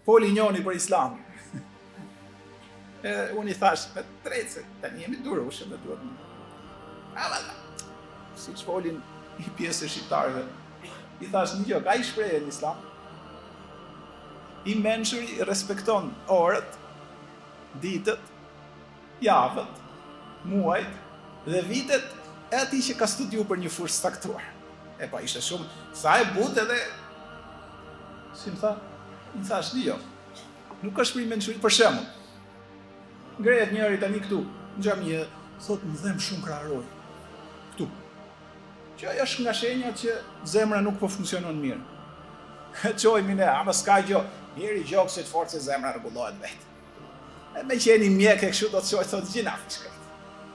Foli njoni për Islamin. Unë i thash, me drejtë se tani jemi durueshëm dhe duhet. Siç folin i pjesë shqiptarëve. I thash një gjë, ka i shprehje në Islam. I mençuri respekton orët, ditët, javët, muajt dhe vitet e atij që ka studiu për një fushë saktuar. E pa ishte shumë, sa e but edhe, si më thash një jo, nuk është për i mençuri, për shembull. Ngrehet njëri tani këtu, në xhamie, thot më dhem shumë krahëroj. Këtu. Që ajo është nga shenjat që zemra nuk po funksionon mirë. Çojmë ne, ama s'ka gjë. Njëri gjokë se të forcë zemra rregullohet vetë. E me qeni mjek e kështu do të çoj thotë gjina shkret.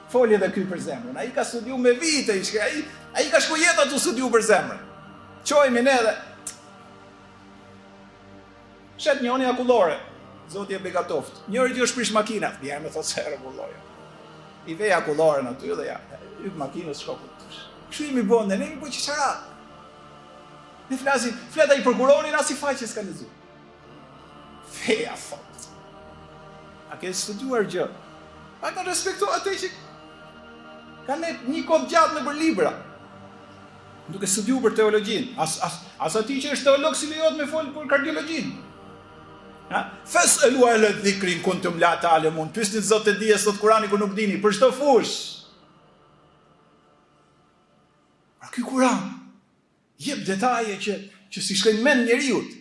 Foli edhe ky për zemrën. Ai ka studiu me vite, ai ka shku jeta tu studiu për zemrën. Çojmë ne edhe shet njoni akullore. Zoti e begatoft. Njëri që është prish makinat, bjerë me thotë se rregulloja. I vej akulloren aty dhe ja, yp makinës shkoku. Kështu imi bënë, ne imi po qëqara. Ne flasim, fleta i prokuronin as i faqe s'ka lezu. Feja thot. A ke studuar gjë? A ka respektu atë që ka ne një kod gjatë në për libra. Duke studiu për teologjin. As ati që është teolog si lejot me folë për kardiologjin. Fes e lua e lët dhikrin kun të mla të alemun, pysnit zotë të dijes, sot Kurani ku nuk dini, për shto fush. Pra ky Kuran, jep detaje që si shkojnë men njeriut.